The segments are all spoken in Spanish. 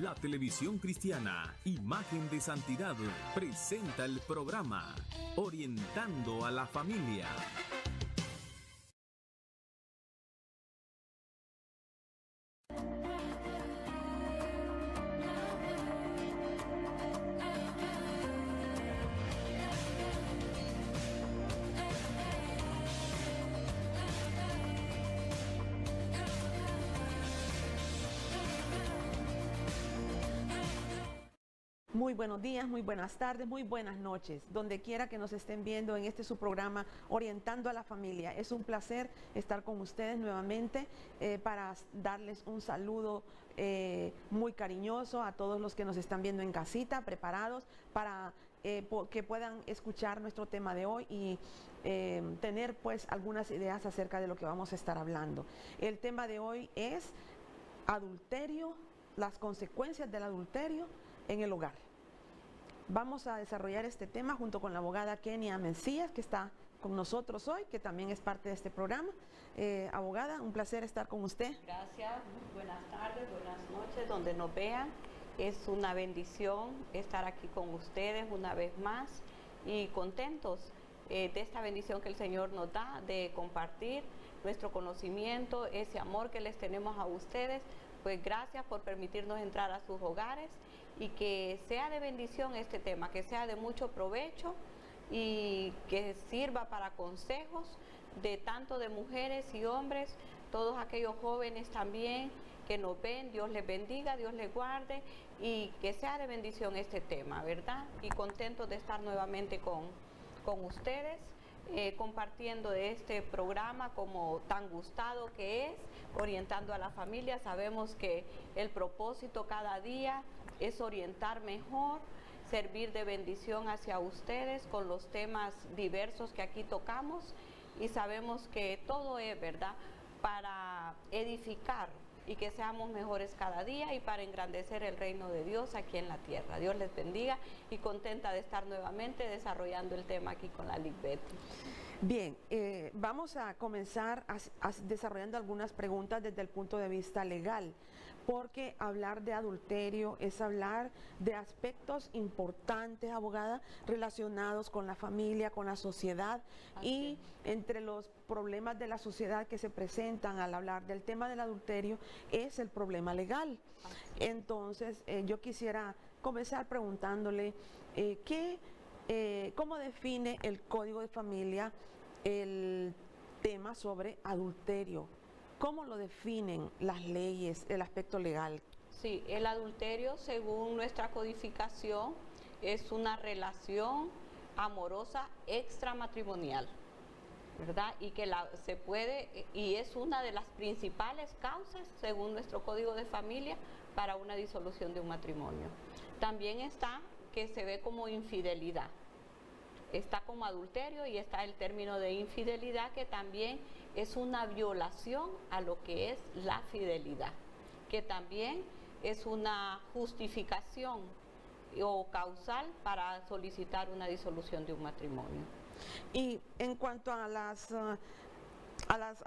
La televisión cristiana, Imagen de Santidad, presenta el programa Orientando a la Familia. Muy buenos días, muy buenas tardes, muy buenas noches, donde quiera que nos estén viendo en este su programa Orientando a la Familia. Es un placer estar con ustedes nuevamente para darles un saludo muy cariñoso a todos los que nos están viendo en casita, preparados para que puedan escuchar nuestro tema de hoy y tener pues algunas ideas acerca de lo que vamos a estar hablando. El tema de hoy es adulterio, las consecuencias del adulterio en el hogar. Vamos a desarrollar este tema junto con la abogada Kenia Mencías, que está con nosotros hoy, que también es parte de este programa. Abogada, un placer estar con usted. Gracias, buenas tardes, buenas noches, donde nos vean. Es una bendición estar aquí con ustedes una vez más y contentos de esta bendición que el Señor nos da de compartir nuestro conocimiento, ese amor que les tenemos a ustedes. Pues gracias por permitirnos entrar a sus hogares y que sea de bendición este tema, que sea de mucho provecho y que sirva para consejos de tanto de mujeres y hombres, todos aquellos jóvenes también que nos ven. Dios les bendiga, Dios les guarde y que sea de bendición este tema, ¿verdad? Y contentos de estar nuevamente con ustedes. Compartiendo de este programa como tan gustado que es, Orientando a la Familia. Sabemos que el propósito cada día es orientar mejor, servir de bendición hacia ustedes con los temas diversos que aquí tocamos, y sabemos que todo es, ¿verdad?, para edificar y que seamos mejores cada día y para engrandecer el reino de Dios aquí en la tierra. Dios les bendiga y contenta de estar nuevamente desarrollando el tema aquí con la Ligbet. Bien, vamos a comenzar desarrollando algunas preguntas desde el punto de vista legal, porque hablar de adulterio es hablar de aspectos importantes, abogada, relacionados con la familia, con la sociedad. Y entre los problemas de la sociedad que se presentan al hablar del tema del adulterio es el problema legal. Entonces, yo quisiera comenzar preguntándole ¿cómo define el Código de Familia el tema sobre adulterio? ¿Cómo lo definen las leyes, el aspecto legal? Sí, el adulterio, según nuestra codificación, es una relación amorosa extramatrimonial, ¿verdad? Y que se puede, y es una de las principales causas, según nuestro Código de Familia, para una disolución de un matrimonio. También está que se ve como infidelidad, está como adulterio, y está el término de infidelidad, que también es una violación a lo que es la fidelidad, que también es una justificación o causal para solicitar una disolución de un matrimonio. Y en cuanto a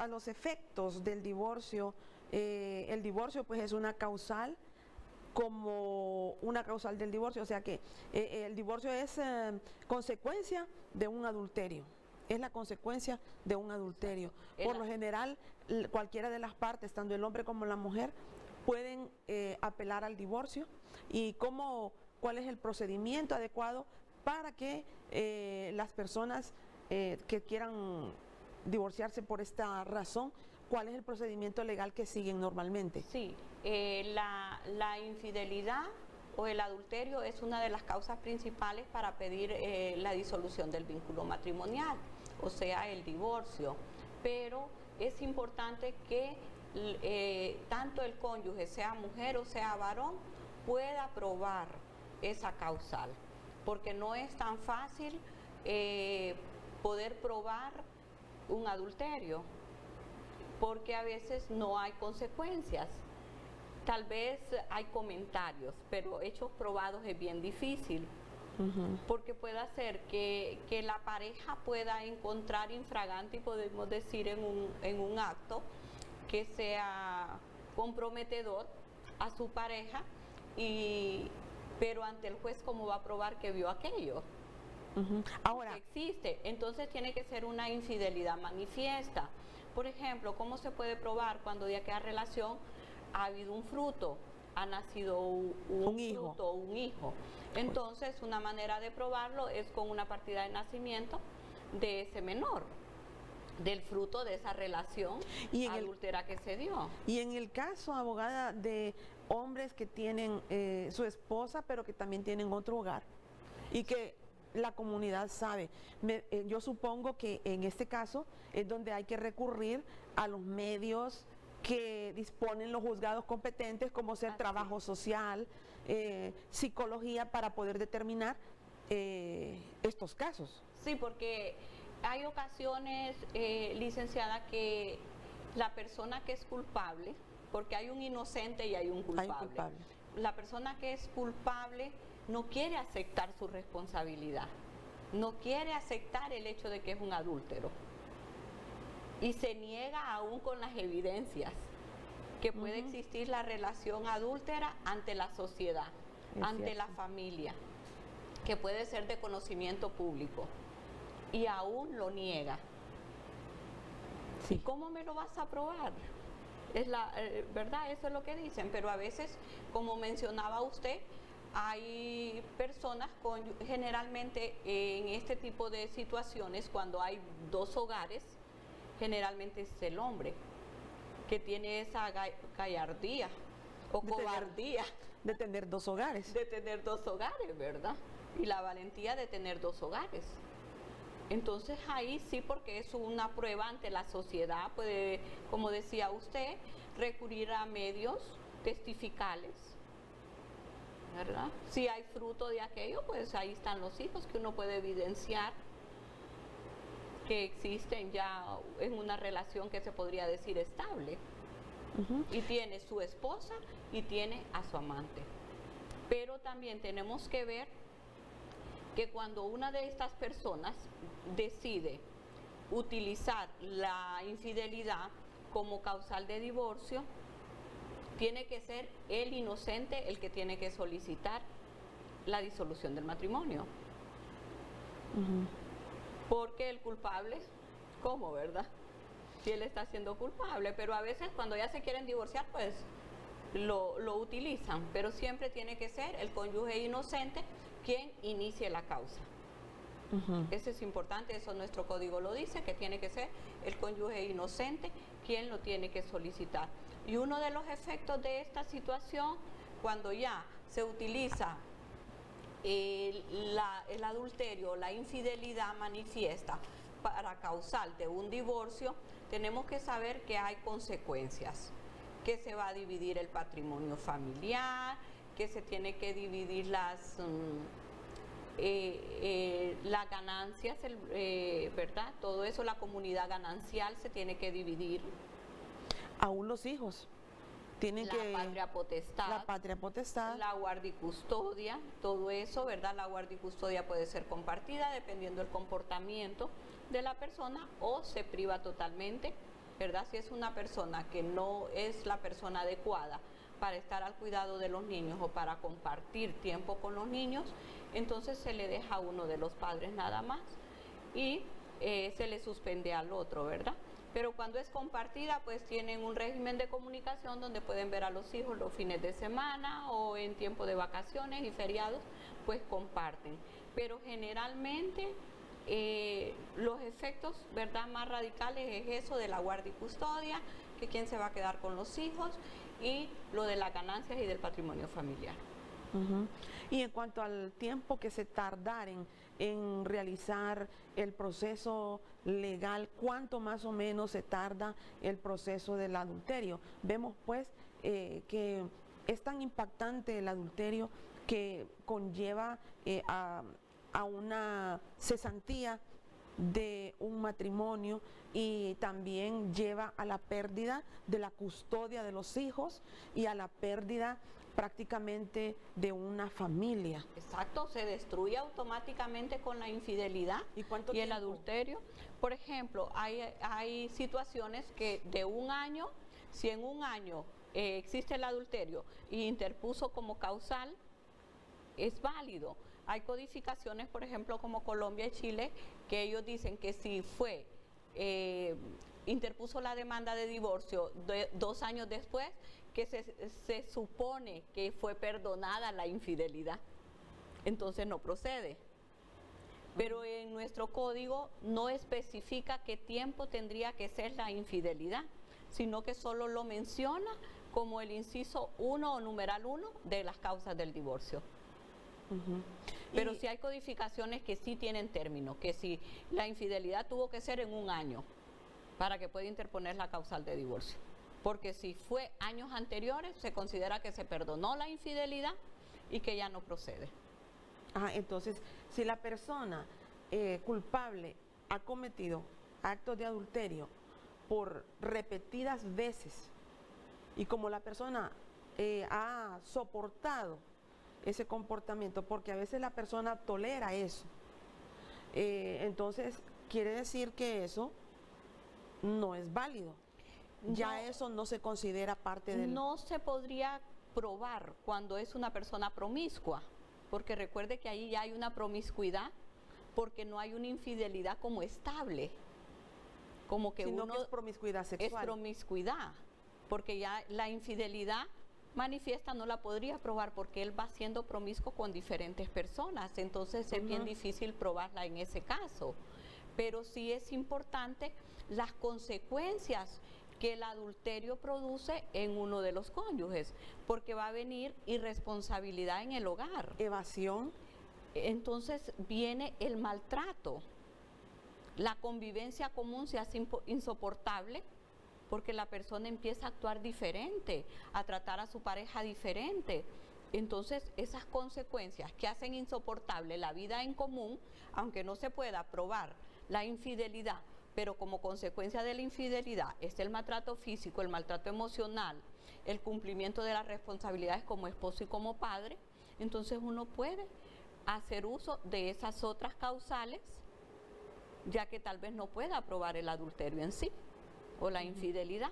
los efectos del divorcio, el divorcio pues es una causal, como una causal del divorcio, o sea que el divorcio es consecuencia de un adulterio, es la consecuencia de un adulterio. Por lo general, cualquiera de las partes, tanto el hombre como la mujer, pueden apelar al divorcio. ¿Y cuál es el procedimiento adecuado para que las personas que quieran divorciarse por esta razón, cuál es el procedimiento legal que siguen normalmente? Sí, la infidelidad o el adulterio es una de las causas principales para pedir la disolución del vínculo matrimonial, o sea, el divorcio. Pero es importante que tanto el cónyuge, sea mujer o sea varón, pueda probar esa causal, porque no es tan fácil poder probar un adulterio, porque a veces no hay consecuencias. Tal vez hay comentarios, pero hechos probados es bien difícil, porque puede hacer que la pareja pueda encontrar infragante, y podemos decir en un acto que sea comprometedor a su pareja, pero ante el juez, ¿cómo va a probar que vio aquello? Ahora, existe, entonces tiene que ser una infidelidad manifiesta. Por ejemplo, ¿cómo se puede probar cuando de aquella relación ha habido un fruto, ha nacido un fruto, un hijo? Entonces, una manera de probarlo es con una partida de nacimiento de ese menor, del fruto de esa relación adúltera que se dio. Y en el caso, abogada, de hombres que tienen su esposa, pero que también tienen otro hogar, y que la comunidad sabe. Yo supongo que en este caso es donde hay que recurrir a los medios que disponen los juzgados competentes, como ser trabajo social, psicología, para poder determinar estos casos. Sí, porque hay ocasiones, licenciada, que la persona que es culpable, porque hay un inocente y hay un culpable. La persona que es culpable no quiere aceptar su responsabilidad, no quiere aceptar el hecho de que es un adúltero y se niega aún con las evidencias que puede existir la relación adúltera ante la sociedad, ante la familia, que puede ser de conocimiento público, y aún lo niega. Sí. ¿Cómo me lo vas a probar? ¿Verdad? Eso es lo que dicen, pero a veces, como mencionaba usted, hay personas generalmente en este tipo de situaciones, cuando hay dos hogares, generalmente es el hombre que tiene esa gallardía o cobardía de tener dos hogares. De tener dos hogares, ¿verdad? Y la valentía de tener dos hogares. Entonces ahí sí, porque es una prueba ante la sociedad, puede, como decía usted, recurrir a medios testificales, ¿verdad? Si hay fruto de aquello, pues ahí están los hijos que uno puede evidenciar que existen ya en una relación que se podría decir estable. Y tiene su esposa y tiene a su amante. Pero también tenemos que ver que cuando una de estas personas decide utilizar la infidelidad como causal de divorcio, tiene que ser el inocente el que tiene que solicitar la disolución del matrimonio. Porque el culpable, ¿cómo, verdad? Si él está siendo culpable, pero a veces cuando ya se quieren divorciar, pues lo utilizan, pero siempre tiene que ser el cónyuge inocente quien inicie la causa. Eso es importante, eso nuestro código lo dice, que tiene que ser el cónyuge inocente quien lo tiene que solicitar. Y uno de los efectos de esta situación, cuando ya se utiliza el adulterio, la infidelidad manifiesta para causal de un divorcio, tenemos que saber que hay consecuencias, que se va a dividir el patrimonio familiar, que se tiene que dividir las ganancias, ¿verdad? Todo eso, la comunidad ganancial se tiene que dividir. Aún los hijos tienen la patria potestad, la guardicustodia, todo eso, ¿verdad? La guardicustodia puede ser compartida dependiendo del comportamiento de la persona o se priva totalmente, ¿verdad? Si es una persona que no es la persona adecuada para estar al cuidado de los niños o para compartir tiempo con los niños, entonces se le deja a uno de los padres nada más y se le suspende al otro, ¿verdad? Pero cuando es compartida, pues tienen un régimen de comunicación donde pueden ver a los hijos los fines de semana o en tiempo de vacaciones y feriados, pues comparten. Pero generalmente los efectos, ¿verdad?, más radicales es eso de la guardia y custodia, que quién se va a quedar con los hijos, y lo de las ganancias y del patrimonio familiar. Y en cuanto al tiempo que se tardaren en realizar el proceso legal, ¿cuánto más o menos se tarda el proceso del adulterio? Vemos pues que es tan impactante el adulterio que conlleva a una cesantía de un matrimonio y también lleva a la pérdida de la custodia de los hijos y a la pérdida prácticamente de una familia. Exacto, se destruye automáticamente con la infidelidad y el adulterio. Por ejemplo, hay situaciones que de un año, si en un año existe el adulterio y interpuso como causal, es válido. Hay codificaciones, por ejemplo, como Colombia y Chile, que ellos dicen que si fue, interpuso la demanda de divorcio 2 años después, que se supone que fue perdonada la infidelidad, entonces no procede. Pero en nuestro código no especifica qué tiempo tendría que ser la infidelidad, sino que solo lo menciona como el inciso 1 o numeral 1 de las causas del divorcio. Pero sí hay codificaciones que sí tienen término, que si la infidelidad tuvo que ser en 1 año para que pueda interponer la causal de divorcio. Porque si fue años anteriores, se considera que se perdonó la infidelidad y que ya no procede. Entonces, si la persona culpable ha cometido actos de adulterio por repetidas veces y como la persona ha soportado ese comportamiento, porque a veces la persona tolera eso, entonces quiere decir que eso no es válido. Ya eso no se considera parte del... No se podría probar cuando es una persona promiscua, porque recuerde que ahí ya hay una promiscuidad, porque no hay una infidelidad como estable, como que sino uno que es promiscuidad sexual. Es promiscuidad, porque ya la infidelidad manifiesta no la podría probar porque él va siendo promiscuo con diferentes personas, entonces es bien difícil probarla en ese caso. Pero sí es importante las consecuencias que el adulterio produce en uno de los cónyuges, porque va a venir irresponsabilidad en el hogar. Evasión. Entonces viene el maltrato, la convivencia común se hace insoportable, porque la persona empieza a actuar diferente, a tratar a su pareja diferente. Entonces, esas consecuencias que hacen insoportable la vida en común, aunque no se pueda probar la infidelidad, pero como consecuencia de la infidelidad está el maltrato físico, el maltrato emocional, el cumplimiento de las responsabilidades como esposo y como padre, entonces uno puede hacer uso de esas otras causales, ya que tal vez no pueda probar el adulterio en sí o la infidelidad,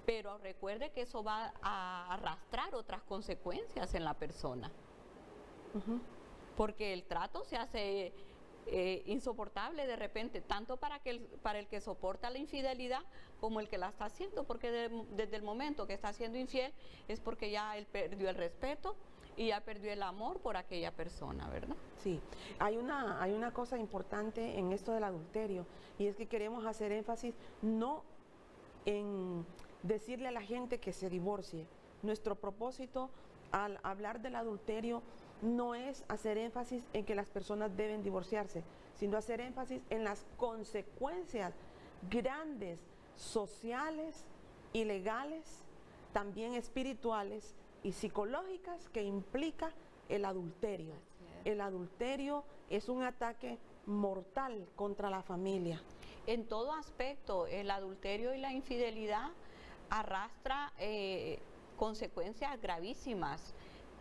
pero recuerde que eso va a arrastrar otras consecuencias en la persona, porque el trato se hace insoportable de repente, tanto para el que soporta la infidelidad como el que la está haciendo, porque desde el momento que está siendo infiel es porque ya él perdió el respeto y ya perdió el amor por aquella persona, ¿verdad? Sí, hay una cosa importante en esto del adulterio, y es que queremos hacer énfasis no en decirle a la gente que se divorcie. Nuestro propósito al hablar del adulterio no es hacer énfasis en que las personas deben divorciarse, sino hacer énfasis en las consecuencias grandes, sociales y legales, también espirituales y psicológicas que implica el adulterio. El adulterio es un ataque mortal contra la familia. En todo aspecto, el adulterio y la infidelidad arrastra consecuencias gravísimas,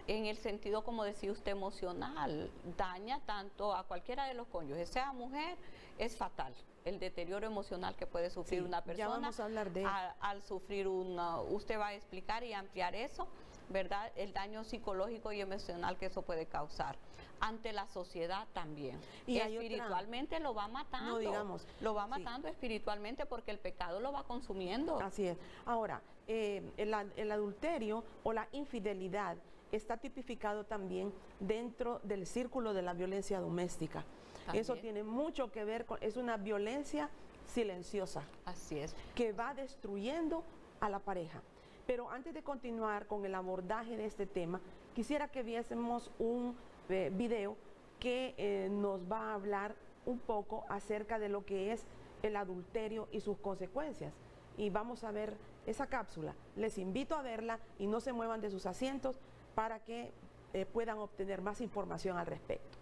en el sentido, como decía usted, emocional, daña tanto a cualquiera de los cónyuges, sea mujer, es fatal el deterioro emocional que puede sufrir una persona. Ya vamos a hablar de al sufrir usted va a explicar y ampliar eso, ¿verdad? El daño psicológico y emocional que eso puede causar ante la sociedad también. Y espiritualmente lo va matando, no digamos, lo va matando espiritualmente, porque el pecado lo va consumiendo. Así es. Ahora, el adulterio o la infidelidad está tipificado también dentro del círculo de la violencia doméstica. También. Eso tiene mucho que ver con, es una violencia silenciosa. Así es. Que va destruyendo a la pareja. Pero antes de continuar con el abordaje de este tema, quisiera que viésemos un video que nos va a hablar un poco acerca de lo que es el adulterio y sus consecuencias. Y vamos a ver esa cápsula. Les invito a verla y no se muevan de sus asientos para que puedan obtener más información al respecto.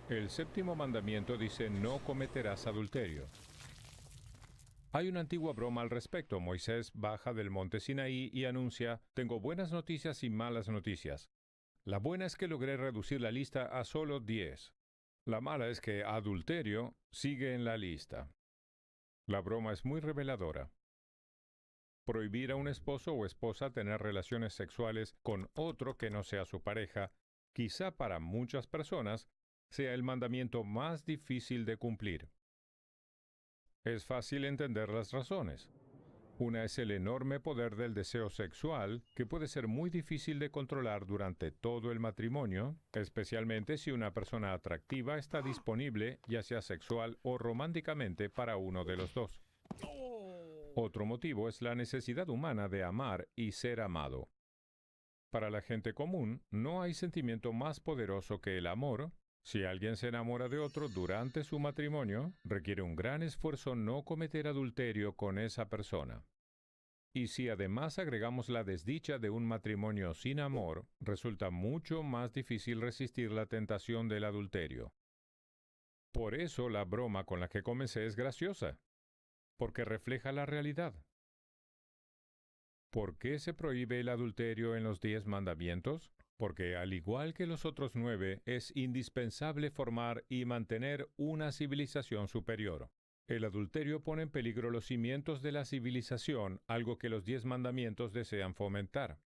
El séptimo mandamiento dice: no cometerás adulterio. Hay una antigua broma al respecto. Moisés baja del monte Sinaí y anuncia: tengo buenas noticias y malas noticias. La buena es que logré reducir la lista a solo 10. La mala es que adulterio sigue en la lista. La broma es muy reveladora. Prohibir a un esposo o esposa tener relaciones sexuales con otro que no sea su pareja, quizá para muchas personas, sea el mandamiento más difícil de cumplir. Es fácil entender las razones. Una es el enorme poder del deseo sexual, que puede ser muy difícil de controlar durante todo el matrimonio, especialmente si una persona atractiva está disponible, ya sea sexual o románticamente, para uno de los dos. Otro motivo es la necesidad humana de amar y ser amado. Para la gente común, no hay sentimiento más poderoso que el amor. Si alguien se enamora de otro durante su matrimonio, requiere un gran esfuerzo no cometer adulterio con esa persona. Y si además agregamos la desdicha de un matrimonio sin amor, resulta mucho más difícil resistir la tentación del adulterio. Por eso la broma con la que comencé es graciosa, porque refleja la realidad. ¿Por qué se prohíbe el adulterio en los 10 mandamientos? Porque al igual que los otros 9, es indispensable formar y mantener una civilización superior. El adulterio pone en peligro los cimientos de la civilización, algo que los 10 mandamientos desean fomentar.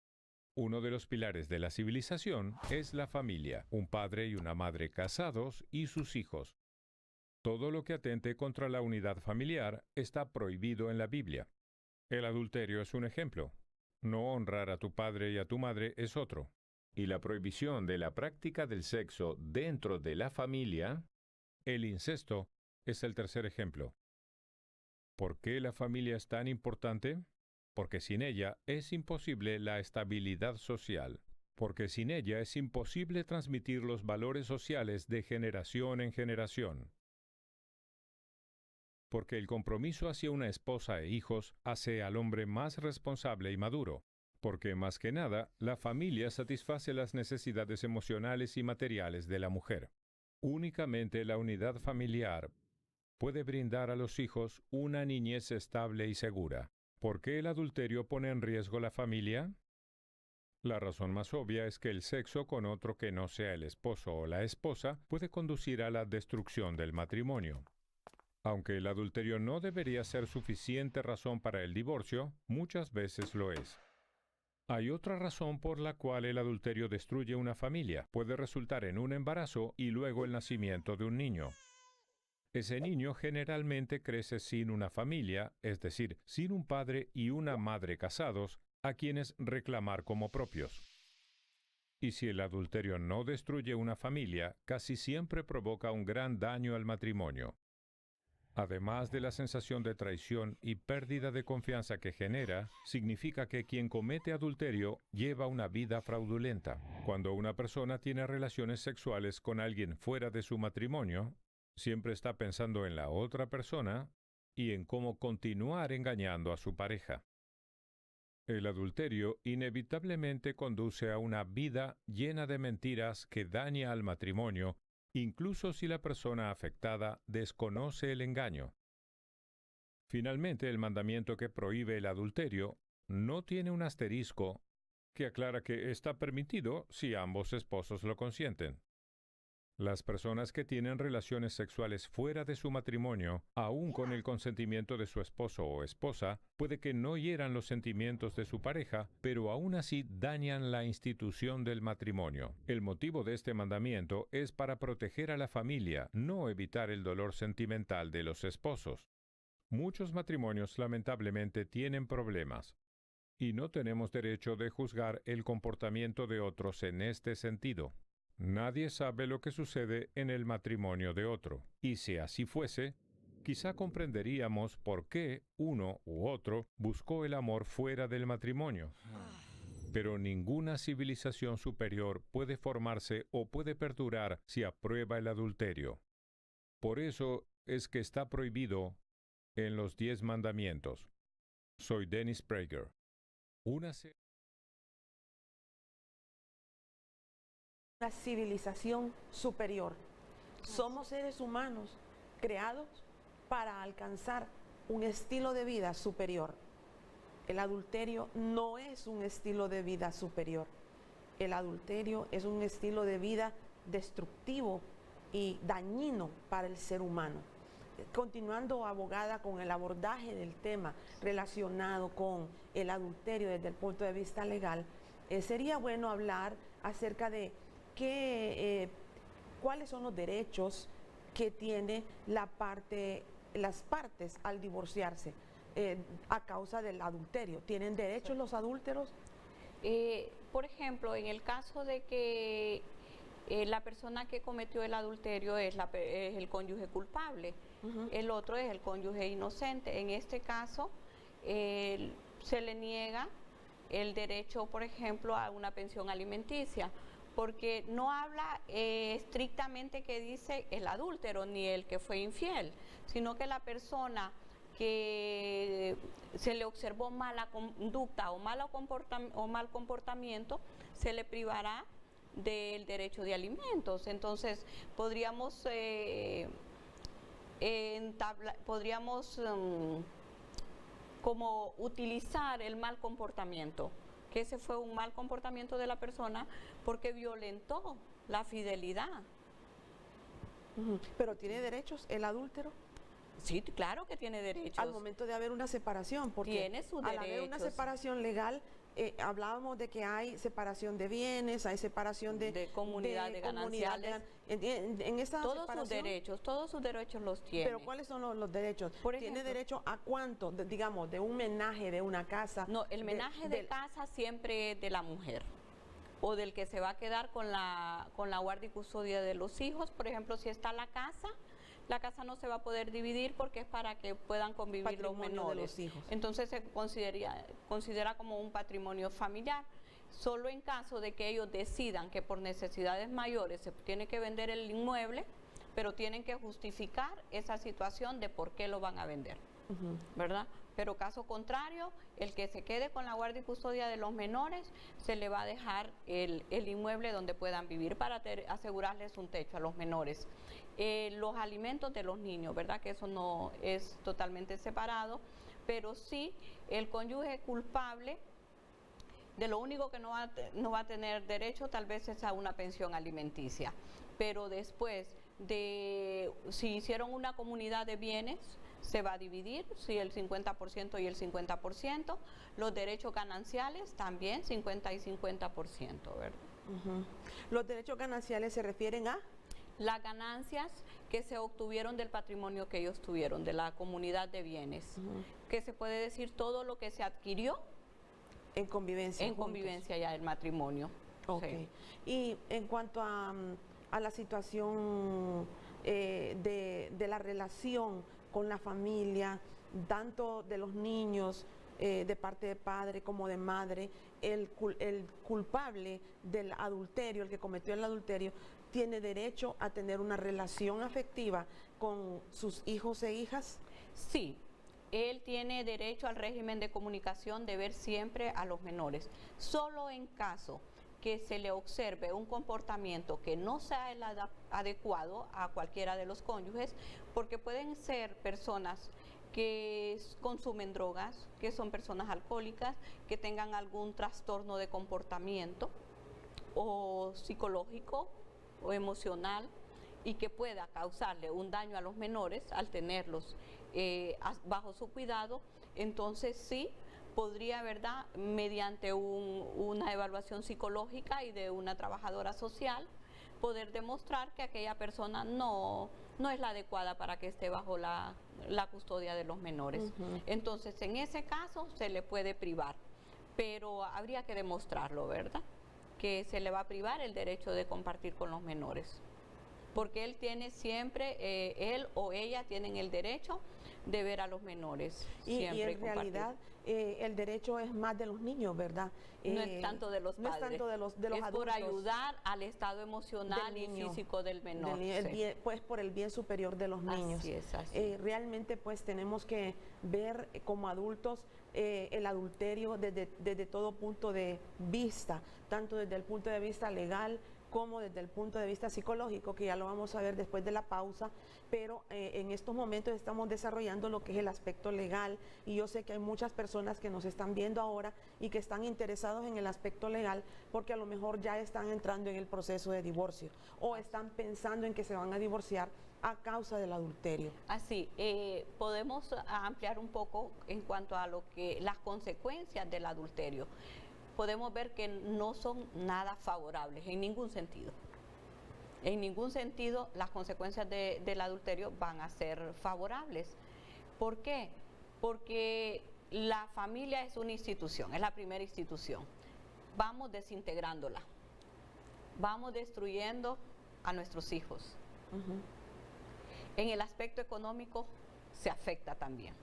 Uno de los pilares de la civilización es la familia, un padre y una madre casados y sus hijos. Todo lo que atente contra la unidad familiar está prohibido en la Biblia. El adulterio es un ejemplo. No honrar a tu padre y a tu madre es otro. Y la prohibición de la práctica del sexo dentro de la familia, el incesto, es el tercer ejemplo. ¿Por qué la familia es tan importante? Porque sin ella es imposible la estabilidad social. Porque sin ella es imposible transmitir los valores sociales de generación en generación. Porque el compromiso hacia una esposa e hijos hace al hombre más responsable y maduro. Porque más que nada, la familia satisface las necesidades emocionales y materiales de la mujer. Únicamente la unidad familiar puede brindar a los hijos una niñez estable y segura. ¿Por qué el adulterio pone en riesgo la familia? La razón más obvia es que el sexo con otro que no sea el esposo o la esposa puede conducir a la destrucción del matrimonio. Aunque el adulterio no debería ser suficiente razón para el divorcio, muchas veces lo es. Hay otra razón por la cual el adulterio destruye una familia. Puede resultar en un embarazo y luego el nacimiento de un niño. Ese niño generalmente crece sin una familia, es decir, sin un padre y una madre casados, a quienes reclamar como propios. Y si el adulterio no destruye una familia, casi siempre provoca un gran daño al matrimonio. Además de la sensación de traición y pérdida de confianza que genera, significa que quien comete adulterio lleva una vida fraudulenta. Cuando una persona tiene relaciones sexuales con alguien fuera de su matrimonio, siempre está pensando en la otra persona y en cómo continuar engañando a su pareja. El adulterio inevitablemente conduce a una vida llena de mentiras que daña al matrimonio, incluso si la persona afectada desconoce el engaño. Finalmente, el mandamiento que prohíbe el adulterio no tiene un asterisco que aclara que está permitido si ambos esposos lo consienten. Las personas que tienen relaciones sexuales fuera de su matrimonio, aun con el consentimiento de su esposo o esposa, puede que no hieran los sentimientos de su pareja, pero aún así dañan la institución del matrimonio. El motivo de este mandamiento es para proteger a la familia, no evitar el dolor sentimental de los esposos. Muchos matrimonios lamentablemente tienen problemas, y no tenemos derecho de juzgar el comportamiento de otros en este sentido. Nadie sabe lo que sucede en el matrimonio de otro, y si así fuese, quizá comprenderíamos por qué uno u otro buscó el amor fuera del matrimonio. Pero ninguna civilización superior puede formarse o puede perdurar si aprueba el adulterio. Por eso es que está prohibido en los 10 mandamientos. Soy Dennis Prager. Una civilización superior. Somos seres humanos creados para alcanzar un estilo de vida superior. El adulterio no es un estilo de vida superior. El adulterio es un estilo de vida destructivo y dañino para el ser humano. continuando, abogada, con el abordaje del tema relacionado con el adulterio desde el punto de vista legal, sería bueno hablar acerca de cuáles son los derechos que tiene las partes al divorciarse a causa del adulterio. ¿Tienen derechos los adúlteros? Por ejemplo, en el caso de que la persona que cometió el adulterio es el cónyuge culpable, el otro es el cónyuge inocente. En este caso, se le niega el derecho, por ejemplo, a una pensión alimenticia, porque no habla estrictamente que dice el adúltero ni el que fue infiel, sino que la persona que se le observó mala conducta o mal comportamiento, se le privará del derecho de alimentos. Entonces, podríamos como utilizar el mal comportamiento, que ese fue un mal comportamiento de la persona porque violentó la fidelidad. ¿Pero tiene derechos el adúltero? Sí, claro que tiene derechos. Al momento de haber una separación, porque tiene sus al haber una separación legal, hablábamos de que hay separación de bienes, hay separación de comunidad de gananciales. En esta todos sus derechos los tiene. Pero ¿cuáles son los derechos? Por ejemplo, ¿tiene derecho a cuánto? Digamos, de un menaje de una casa. No, el menaje de casa siempre es de la mujer, o del que se va a quedar con la guardia y custodia de los hijos. Por ejemplo, si está la casa no se va a poder dividir porque es para que puedan convivir los menores. De los hijos. Entonces se considera como un patrimonio familiar. Solo en caso de que ellos decidan que por necesidades mayores se tiene que vender el inmueble, pero tienen que justificar esa situación de por qué lo van a vender, ¿verdad? Pero caso contrario, el que se quede con la guardia y custodia de los menores, se le va a dejar el inmueble donde puedan vivir para asegurarles un techo a los menores. Los alimentos de los niños, ¿verdad? Que eso no es totalmente separado, pero sí el cónyuge culpable, de lo único que no va a tener derecho tal vez es a una pensión alimenticia. Pero después si hicieron una comunidad de bienes, se va a dividir, si el 50% y el 50%, los derechos gananciales también 50 y 50%, ¿verdad? ¿Los derechos gananciales se refieren a? Las ganancias que se obtuvieron del patrimonio que ellos tuvieron, de la comunidad de bienes, que se puede decir todo lo que se adquirió en convivencia. En convivencia ya del matrimonio. Ok. Sí. Y en cuanto a la situación de la relación con la familia, tanto de los niños, de parte de padre como de madre, el culpable del adulterio, el que cometió el adulterio, tiene derecho a tener una relación afectiva con sus hijos e hijas? Sí, él tiene derecho al régimen de comunicación de ver siempre a los menores. Solo en caso que se le observe un comportamiento que no sea el adecuado a cualquiera de los cónyuges, porque pueden ser personas que consumen drogas, que son personas alcohólicas, que tengan algún trastorno de comportamiento o psicológico o emocional y que pueda causarle un daño a los menores al tenerlos bajo su cuidado. Entonces sí podría, ¿verdad?, mediante una evaluación psicológica y de una trabajadora social, poder demostrar que aquella persona no es la adecuada para que esté bajo la custodia de los menores. Entonces, en ese caso se le puede privar, pero habría que demostrarlo, ¿verdad?, que se le va a privar el derecho de compartir con los menores, porque él tiene siempre, él o ella tienen el derecho de ver a los menores. Y en realidad el derecho es más de los niños, ¿verdad? No es tanto de los padres. No es tanto de los es adultos. Por ayudar al estado emocional y físico del menor. Pues por el bien superior de los niños. Así es, así. Realmente pues tenemos que ver como adultos el adulterio desde todo punto de vista, tanto desde el punto de vista legal como desde el punto de vista psicológico, que ya lo vamos a ver después de la pausa, pero en estos momentos estamos desarrollando lo que es el aspecto legal, y yo sé que hay muchas personas que nos están viendo ahora y que están interesados en el aspecto legal porque a lo mejor ya están entrando en el proceso de divorcio o están pensando en que se van a divorciar a causa del adulterio. Así, podemos ampliar un poco en cuanto a lo que las consecuencias del adulterio. Podemos ver que no son nada favorables en ningún sentido. En ningún sentido las consecuencias del adulterio van a ser favorables. ¿Por qué? Porque la familia es una institución, es la primera institución. Vamos desintegrándola, vamos destruyendo a nuestros hijos. En el aspecto económico se afecta también,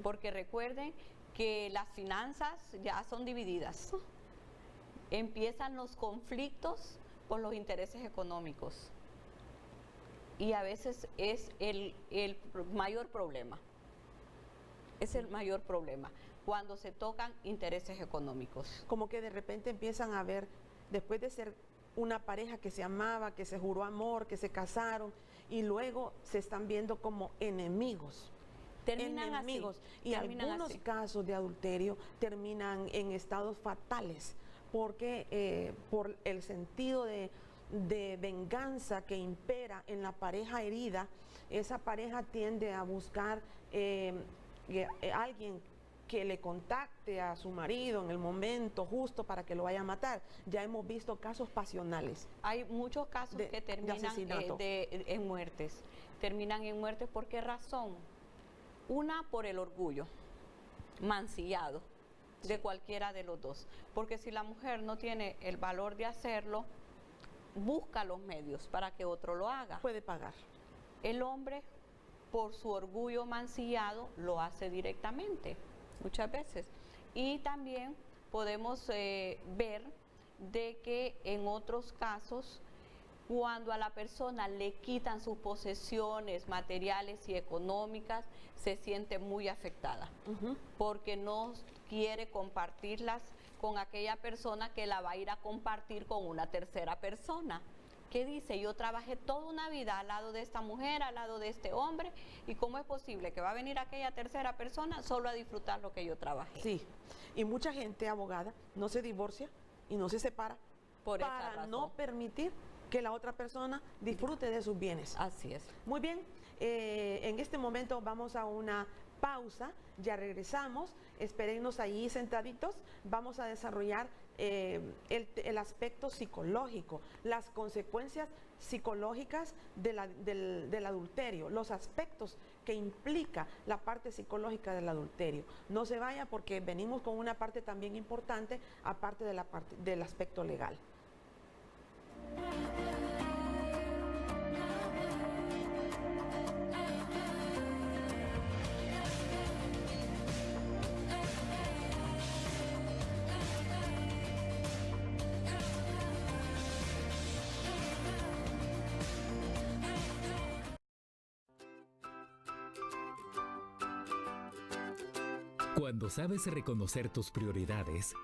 porque recuerden que las finanzas ya son divididas. Empiezan los conflictos por los intereses económicos y a veces es el mayor problema. Es el mayor problema cuando se tocan intereses económicos. Como que de repente empiezan a ver, después de ser una pareja que se amaba, que se juró amor, que se casaron, y luego se están viendo como enemigos. Terminan enemigos. así. Y Terminan algunos así. casos de adulterio terminan en estados fatales, porque por el sentido de venganza que impera en la pareja herida, esa pareja tiende a buscar alguien que le contacte a su marido en el momento justo para que lo vaya a matar. Ya hemos visto casos pasionales. Hay muchos casos que terminan asesinato. En muertes. Terminan en muertes, ¿por qué razón? Una, por el orgullo, mancillado, de cualquiera de los dos. Porque si la mujer no tiene el valor de hacerlo, busca los medios para que otro lo haga. Puede pagar. El hombre, por su orgullo mancillado, lo hace directamente, muchas veces. Y también podemos ver de que en otros casos, cuando a la persona le quitan sus posesiones materiales y económicas, se siente muy afectada, porque no quiere compartirlas con aquella persona que la va a ir a compartir con una tercera persona. ¿Qué dice? Yo trabajé toda una vida al lado de esta mujer, al lado de este hombre, y ¿cómo es posible que va a venir aquella tercera persona solo a disfrutar lo que yo trabajé? Sí, y mucha gente abogada no se divorcia y no se separa Por esa para razón. no permitir que la otra persona disfrute de sus bienes. Así es. Muy bien, en este momento vamos a una pausa, ya regresamos, espérennos ahí sentaditos, vamos a desarrollar el aspecto psicológico, las consecuencias psicológicas del adulterio, los aspectos que implica la parte psicológica del adulterio. No se vaya porque venimos con una parte también importante, aparte de la parte del aspecto legal. Cuando sabes reconocer tus prioridades,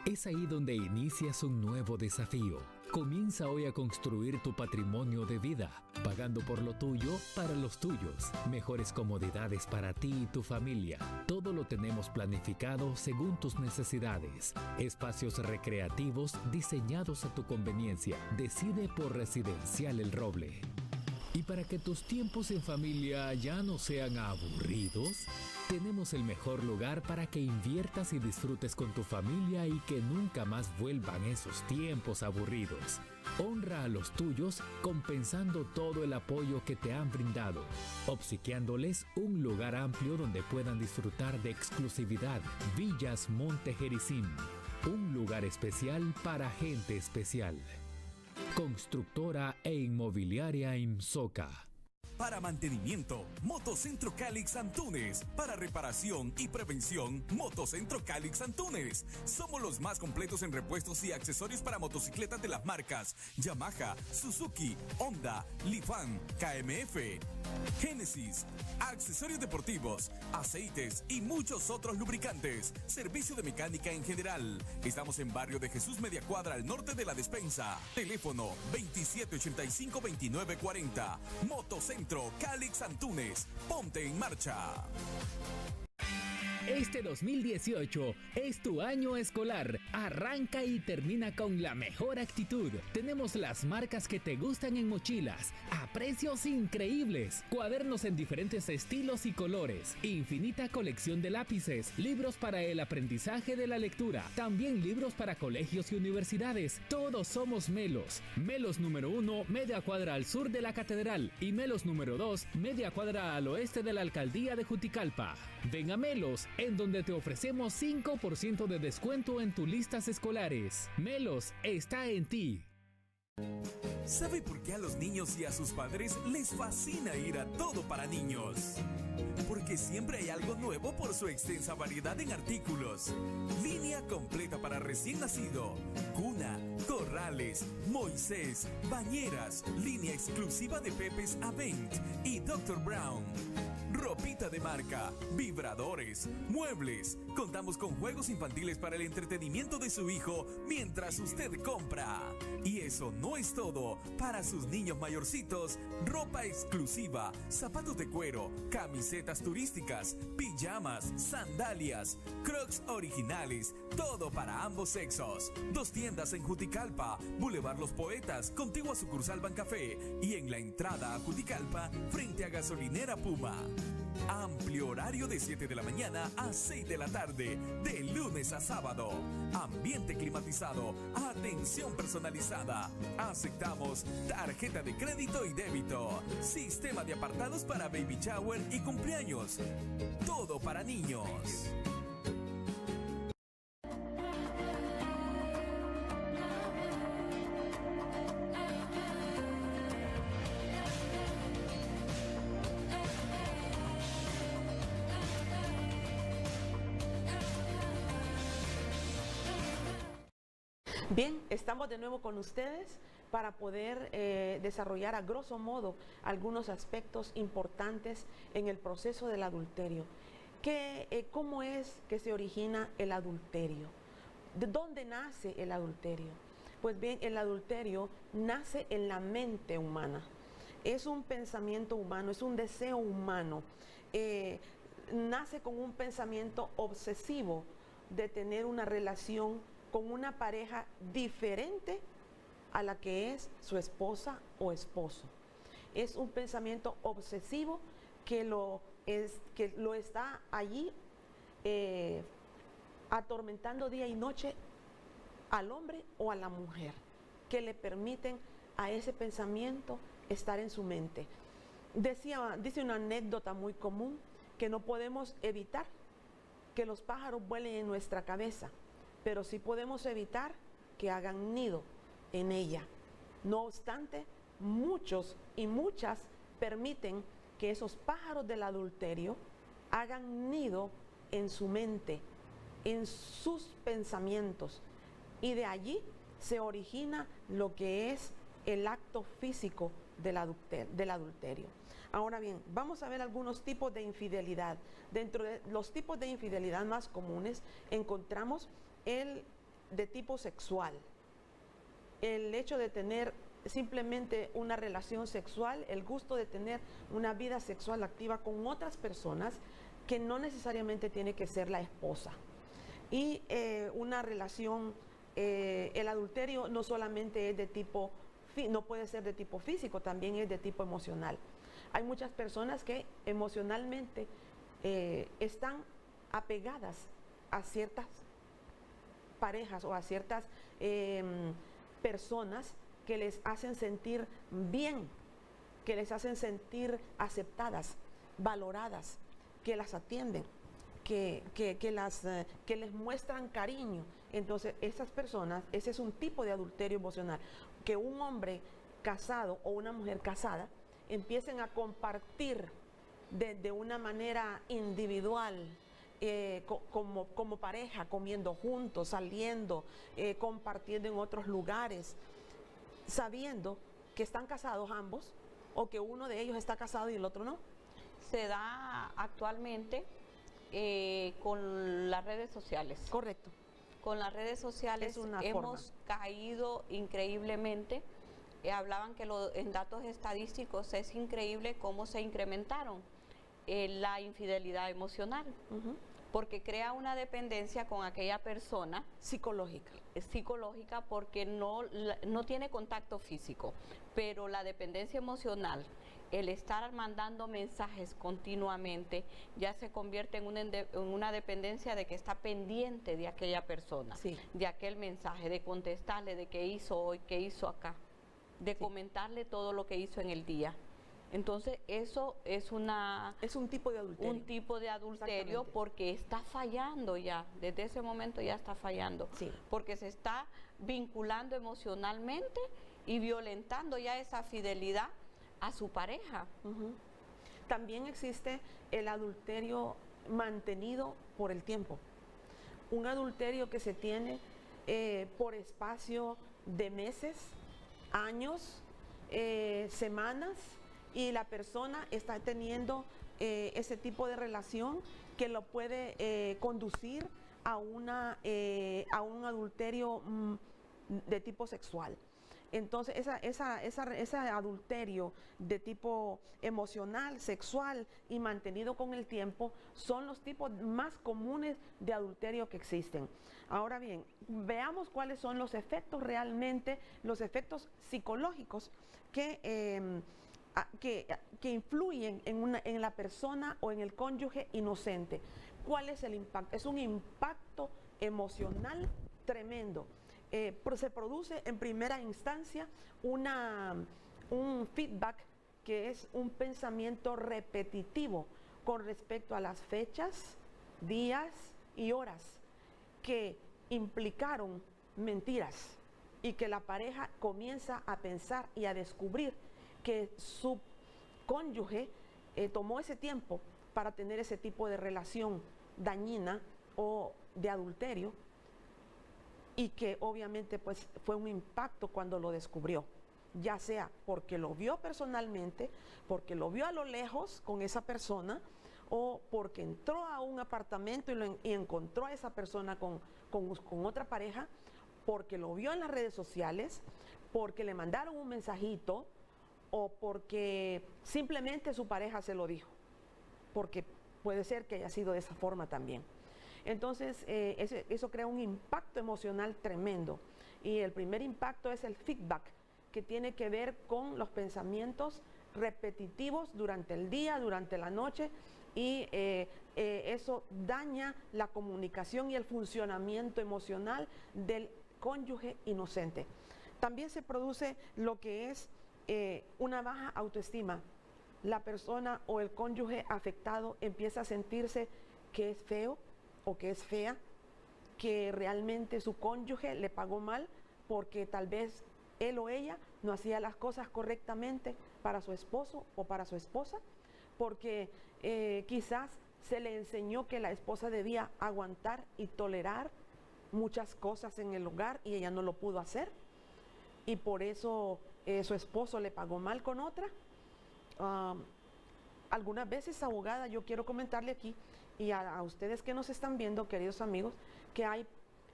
es ahí donde inicias un nuevo desafío. Comienza hoy a construir tu patrimonio de vida, pagando por lo tuyo para los tuyos. Mejores comodidades para ti y tu familia. Todo lo tenemos planificado según tus necesidades. Espacios recreativos diseñados a tu conveniencia. Decide por Residencial El Roble. Y para que tus tiempos en familia ya no sean aburridos, tenemos el mejor lugar para que inviertas y disfrutes con tu familia y que nunca más vuelvan esos tiempos aburridos. Honra a los tuyos compensando todo el apoyo que te han brindado, obsequiándoles un lugar amplio donde puedan disfrutar de exclusividad. Villas Monte Jericín, un lugar especial para gente especial. Constructora e inmobiliaria IMSOCA. Para mantenimiento, Motocentro Calix Antunes. Para reparación y prevención, Motocentro Calix Antunes. Somos los más completos en repuestos y accesorios para motocicletas de las marcas Yamaha, Suzuki, Honda, Lifan, KMF, Genesis, accesorios deportivos, aceites y muchos otros lubricantes. Servicio de mecánica en general. Estamos en Barrio de Jesús, media cuadra al norte de la Despensa. Teléfono 2785-2940. Motocentro Calix Antunes. Ponte en marcha. Este 2018 es tu año escolar. Arranca y termina con la mejor actitud. Tenemos las marcas que te gustan en mochilas, a precios increíbles. Cuadernos en diferentes estilos y colores. Infinita colección de lápices. Libros para el aprendizaje de la lectura. También libros para colegios y universidades. Todos somos Melos. Melos número 1, media cuadra al sur de la Catedral. Y Melos número 2, media cuadra al oeste de la Alcaldía de Juticalpa. Ven a Melos, en donde te ofrecemos 5% de descuento en tus listas escolares. Melos está en ti. ¿Sabe por qué a los niños y a sus padres les fascina ir a Todo para Niños? Porque siempre hay algo nuevo por su extensa variedad en artículos. Línea completa para recién nacido, cuna, corrales, Moisés, bañeras, línea exclusiva de Pepe's Avent y Dr. Brown. Ropita de marca, vibradores, muebles. Contamos con juegos infantiles para el entretenimiento de su hijo mientras usted compra. Y eso no es todo. Para sus niños mayorcitos, ropa exclusiva, zapatos de cuero, camisetas turísticas, pijamas, sandalias, crocs originales, todo para ambos sexos. 2 tiendas en Juticalpa, Boulevard Los Poetas, contigua sucursal Bancafé y en la entrada a Juticalpa, frente a Gasolinera Puma. Amplio horario de 7 de la mañana a 6 de la tarde, de lunes a sábado. Ambiente climatizado, atención personalizada. Aceptamos tarjeta de crédito y débito. Sistema de apartados para baby shower y cumpleaños. Todo para niños. Bien, estamos de nuevo con ustedes para poder desarrollar a grosso modo algunos aspectos importantes en el proceso del adulterio. ¿Cómo es que se origina el adulterio? ¿De dónde nace el adulterio? Pues bien, el adulterio nace en la mente humana. Es un pensamiento humano, es un deseo humano. Nace con un pensamiento obsesivo de tener una relación con una pareja diferente a la que es su esposa o esposo. Es un pensamiento obsesivo que lo está allí atormentando día y noche al hombre o a la mujer, que le permiten a ese pensamiento estar en su mente. Dice una anécdota muy común que no podemos evitar que los pájaros vuelen en nuestra cabeza, pero sí podemos evitar que hagan nido en ella. No obstante, muchos y muchas permiten que esos pájaros del adulterio hagan nido en su mente, en sus pensamientos, y de allí se origina lo que es el acto físico del adulterio. Ahora bien, vamos a ver algunos tipos de infidelidad. Dentro de los tipos de infidelidad más comunes encontramos el de tipo sexual, el hecho de tener simplemente una relación sexual, el gusto de tener una vida sexual activa con otras personas que no necesariamente tiene que ser la esposa. Y una relación, el adulterio no solamente es de tipo, no puede ser de tipo físico, también es de tipo emocional. Hay muchas personas que emocionalmente están apegadas a ciertas parejas o a ciertas personas que les hacen sentir bien, que les hacen sentir aceptadas, valoradas, que las atienden, que les muestran cariño. Entonces, esas personas, ese es un tipo de adulterio emocional, que un hombre casado o una mujer casada empiecen a compartir de una manera individual, como pareja, comiendo juntos, saliendo, compartiendo en otros lugares, sabiendo que están casados ambos o que uno de ellos está casado y el otro no. Se da actualmente con las redes sociales. Correcto. Con las redes sociales hemos caído increíblemente. Hablaban que en datos estadísticos es increíble cómo se incrementaron la infidelidad emocional. porque crea una dependencia con aquella persona psicológica porque no tiene contacto físico, pero la dependencia emocional, el estar mandando mensajes continuamente, ya se convierte en una dependencia de que está pendiente de aquella persona, Sí. de aquel mensaje, de contestarle de qué hizo hoy, qué hizo acá, de comentarle todo lo que hizo en el día. Entonces eso es un tipo de adulterio. un tipo de adulterio Exactamente. porque está fallando ya, desde ese momento ya está fallando, Sí. porque se está vinculando emocionalmente y violentando ya esa fidelidad a su pareja. Ujú. También existe el adulterio mantenido por el tiempo. Un adulterio que se tiene por espacio de meses, años, semanas, y la persona está teniendo ese tipo de relación que lo puede conducir a un adulterio de tipo sexual. Entonces, ese adulterio de tipo emocional, sexual y mantenido con el tiempo son los tipos más comunes de adulterio que existen. Ahora bien, veamos cuáles son los efectos realmente, los efectos psicológicos que influyen en la persona o en el cónyuge inocente. ¿Cuál es el impacto? Es un impacto emocional tremendo. Se produce en primera instancia un feedback que es un pensamiento repetitivo con respecto a las fechas, días y horas que implicaron mentiras y que la pareja comienza a pensar y a descubrir que su cónyuge tomó ese tiempo para tener ese tipo de relación dañina o de adulterio, y que obviamente pues fue un impacto cuando lo descubrió, ya sea porque lo vio personalmente, porque lo vio a lo lejos con esa persona, o porque entró a un apartamento y encontró a esa persona con otra pareja, porque lo vio en las redes sociales, porque le mandaron un mensajito, o porque simplemente su pareja se lo dijo, porque puede ser que haya sido de esa forma también. Entonces, eso crea un impacto emocional tremendo. Y el primer impacto es el feedback, que tiene que ver con los pensamientos repetitivos durante el día, durante la noche, y eso daña la comunicación y el funcionamiento emocional del cónyuge inocente. También se produce lo que es una baja autoestima. La persona o el cónyuge afectado empieza a sentirse que es feo o que es fea, que realmente su cónyuge le pagó mal porque tal vez él o ella no hacía las cosas correctamente para su esposo o para su esposa, porque quizás se le enseñó que la esposa debía aguantar y tolerar muchas cosas en el hogar y ella no lo pudo hacer, y por eso su esposo le pagó mal con otra. Algunas veces, abogada, yo quiero comentarle aquí y a ustedes que nos están viendo, queridos amigos, que hay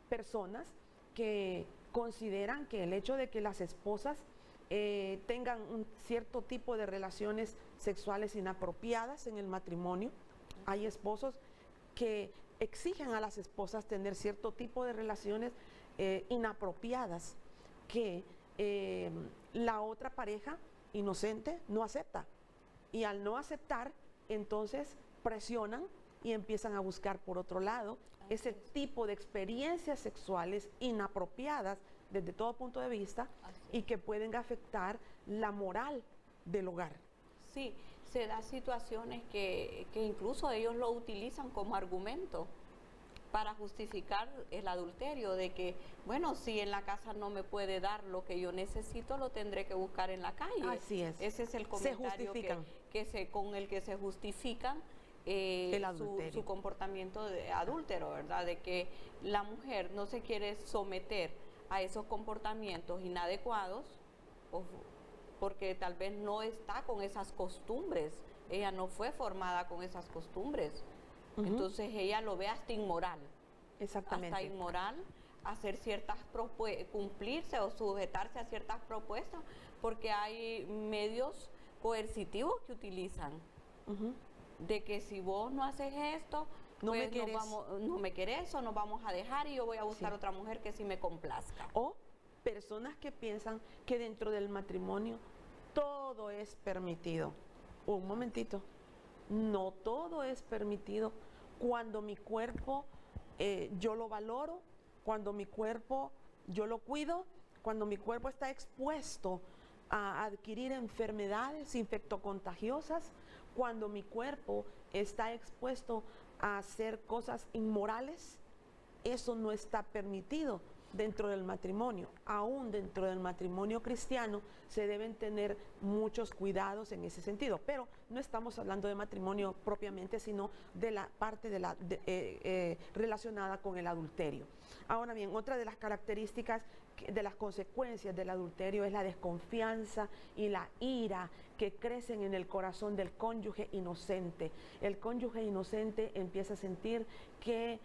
personas que consideran que el hecho de que las esposas tengan un cierto tipo de relaciones sexuales inapropiadas en el matrimonio, hay esposos que exigen a las esposas tener cierto tipo de relaciones inapropiadas que la otra pareja inocente no acepta. Y al no aceptar, entonces presionan y empiezan a buscar por otro lado ese tipo de experiencias sexuales inapropiadas desde todo punto de vista y que pueden afectar la moral del hogar. Sí, se da situaciones que incluso ellos lo utilizan como argumento para justificar el adulterio, de que, bueno, si en la casa no me puede dar lo que yo necesito, lo tendré que buscar en la calle. Así es. Ese es el comentario con el que se justifican su comportamiento de adúltero, ¿verdad? De que la mujer no se quiere someter a esos comportamientos inadecuados porque tal vez no está con esas costumbres, ella no fue formada con esas costumbres. Entonces ella lo ve hasta inmoral. Exactamente. Hasta inmoral hacer ciertas cumplirse o sujetarse a ciertas propuestas, porque hay medios coercitivos que utilizan. De que si vos no haces esto, No me pues quieres. no me querés o nos vamos a dejar y yo voy a buscar Sí. otra mujer que sí me complazca. O personas que piensan que dentro del matrimonio todo es permitido. Un momentito, no todo es permitido. Cuando mi cuerpo yo lo valoro, cuando mi cuerpo yo lo cuido, cuando mi cuerpo está expuesto a adquirir enfermedades infectocontagiosas, cuando mi cuerpo está expuesto a hacer cosas inmorales, eso no está permitido dentro del matrimonio. Aún dentro del matrimonio cristiano se deben tener muchos cuidados en ese sentido, pero no estamos hablando de matrimonio propiamente, sino de la parte relacionada con el adulterio. Ahora bien, otra de las características de las consecuencias del adulterio es la desconfianza y la ira que crecen en el corazón del cónyuge inocente. El cónyuge inocente empieza a sentir que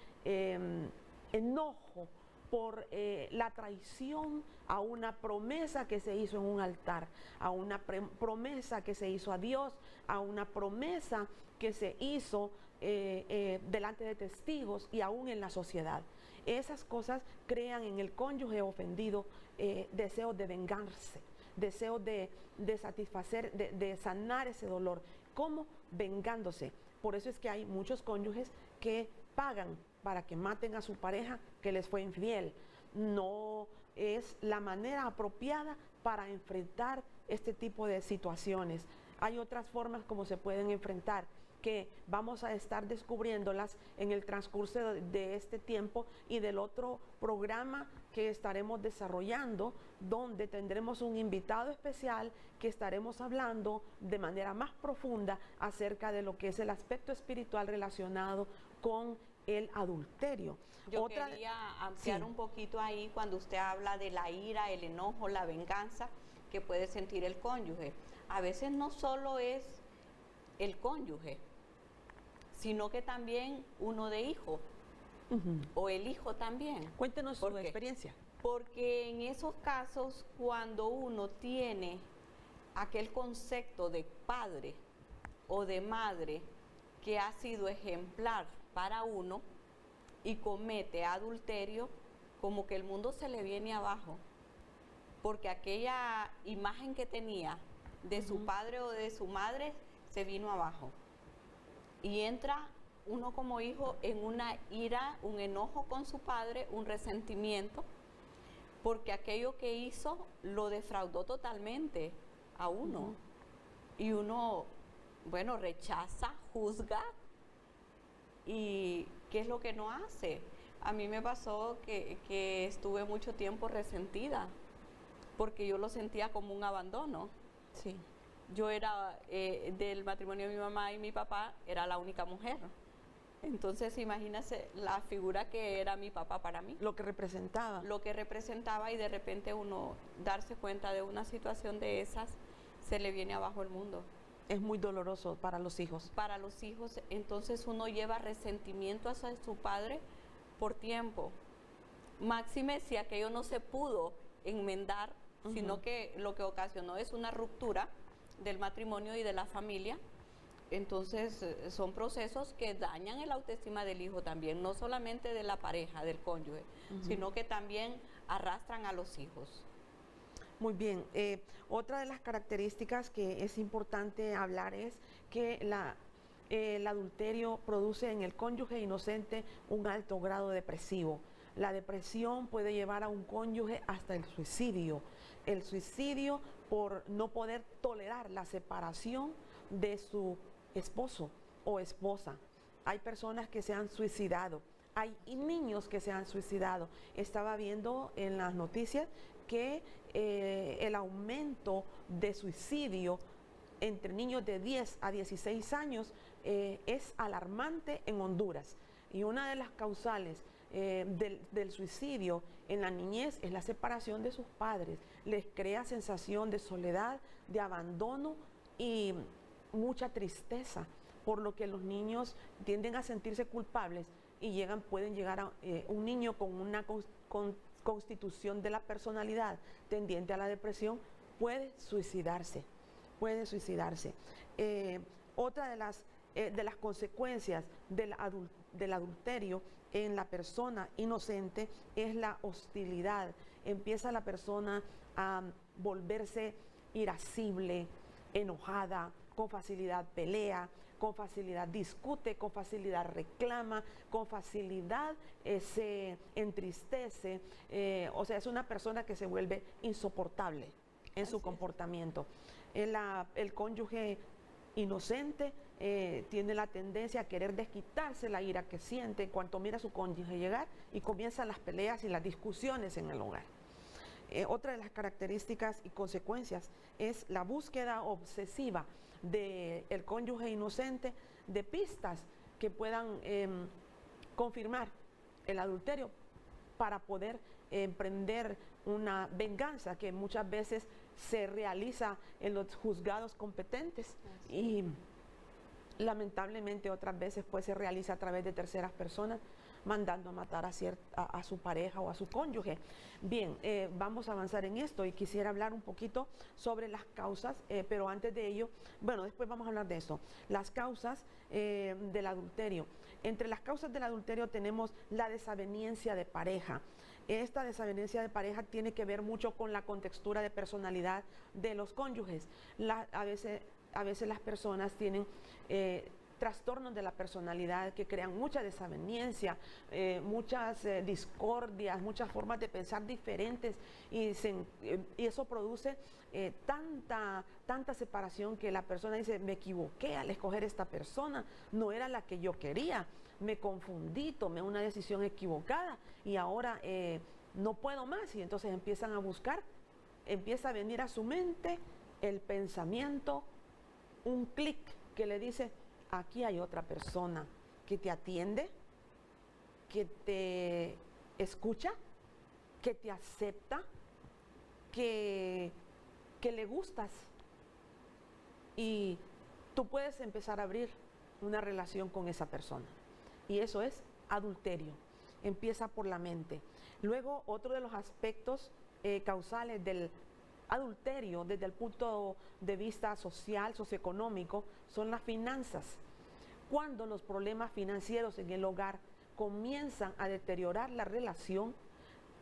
enojo por la traición a una promesa que se hizo en un altar, a una promesa que se hizo a Dios, a una promesa que se hizo delante de testigos y aún en la sociedad. Esas cosas crean en el cónyuge ofendido deseos de vengarse, deseos de satisfacer, de sanar ese dolor. ¿Cómo? Vengándose. Por eso es que hay muchos cónyuges que pagan para que maten a su pareja que les fue infiel. No es la manera apropiada para enfrentar este tipo de situaciones. Hay otras formas como se pueden enfrentar, que vamos a estar descubriéndolas en el transcurso de este tiempo y del otro programa que estaremos desarrollando, donde tendremos un invitado especial que estaremos hablando de manera más profunda acerca de lo que es el aspecto espiritual relacionado con el adulterio. Yo quería ampliar un poquito ahí cuando usted habla de la ira, el enojo, la venganza que puede sentir el cónyuge. A veces no solo es el cónyuge, sino que también uno de hijo, o el hijo también. Cuéntenos su ¿Por qué? experiencia. Porque en esos casos, cuando uno tiene aquel concepto de padre o de madre que ha sido ejemplar para uno y comete adulterio, como que el mundo se le viene abajo, porque aquella imagen que tenía de su padre o de su madre se vino abajo. Y entra uno como hijo en una ira, un enojo con su padre, un resentimiento, porque aquello que hizo lo defraudó totalmente a uno. Y uno, bueno, rechaza, juzga. ¿Y qué es lo que no hace? A mí me pasó que estuve mucho tiempo resentida, porque yo lo sentía como un abandono. Sí. Yo era, del matrimonio de mi mamá y mi papá, era la única mujer. Entonces, imagínese la figura que era mi papá para mí. Lo que representaba. Lo que representaba, y de repente uno darse cuenta de una situación de esas, se le viene abajo el mundo. Es muy doloroso para los hijos. Para los hijos, entonces uno lleva resentimiento hacia su padre por tiempo. Máxime si aquello no se pudo enmendar, sino que lo que ocasionó es una ruptura del matrimonio y de la familia. Entonces son procesos que dañan el autoestima del hijo también, no solamente de la pareja, del cónyuge, sino que también arrastran a los hijos. Muy bien. Otra de las características que es importante hablar es que el adulterio produce en el cónyuge inocente un alto grado depresivo. La depresión puede llevar a un cónyuge hasta el suicidio. El suicidio por no poder tolerar la separación de su esposo o esposa. Hay personas que se han suicidado. Hay niños que se han suicidado. Estaba viendo en las noticias que el aumento de suicidio entre niños de 10 a 16 años es alarmante en Honduras. Y una de las causales del suicidio en la niñez es la separación de sus padres. Les crea sensación de soledad, de abandono y mucha tristeza, por lo que los niños tienden a sentirse culpables y pueden llegar a un niño con una constitución de la personalidad tendiente a la depresión, puede suicidarse. Otra de las consecuencias del del adulterio en la persona inocente es la hostilidad. Empieza la persona a volverse irascible, enojada, con facilidad pelea, con facilidad discute, con facilidad reclama, con facilidad se entristece. O sea, es una persona que se vuelve insoportable en su comportamiento. El cónyuge inocente tiene la tendencia a querer desquitarse la ira que siente en cuanto mira a su cónyuge llegar, y comienzan las peleas y las discusiones en el hogar. Otra de las características y consecuencias es la búsqueda obsesiva del cónyuge inocente de pistas que puedan confirmar el adulterio para poder emprender una venganza que muchas veces se realiza en los juzgados competentes y lamentablemente otras veces pues se realiza a través de terceras personas, mandando a matar a su pareja o a su cónyuge. Bien, vamos a avanzar en esto y quisiera hablar un poquito sobre las causas, pero antes de ello, bueno, después vamos a hablar de eso, las causas del adulterio. Entre las causas del adulterio tenemos la desaveniencia de pareja. Esta desaveniencia de pareja tiene que ver mucho con la contextura de personalidad de los cónyuges. A veces las personas tienen trastornos de la personalidad que crean mucha desaveniencia, muchas discordias, muchas formas de pensar diferentes y eso produce tanta separación que la persona dice, me equivoqué al escoger esta persona, no era la que yo quería, me confundí, tomé una decisión equivocada y ahora no puedo más, y entonces empiezan a buscar, empieza a venir a su mente el pensamiento, un clic que le dice, aquí hay otra persona que te atiende, que te escucha, que te acepta, que le gustas. Y tú puedes empezar a abrir una relación con esa persona. Y eso es adulterio. Empieza por la mente. Luego, otro de los aspectos causales del adulterio desde el punto de vista social, socioeconómico, son las finanzas. Cuando los problemas financieros en el hogar comienzan a deteriorar la relación,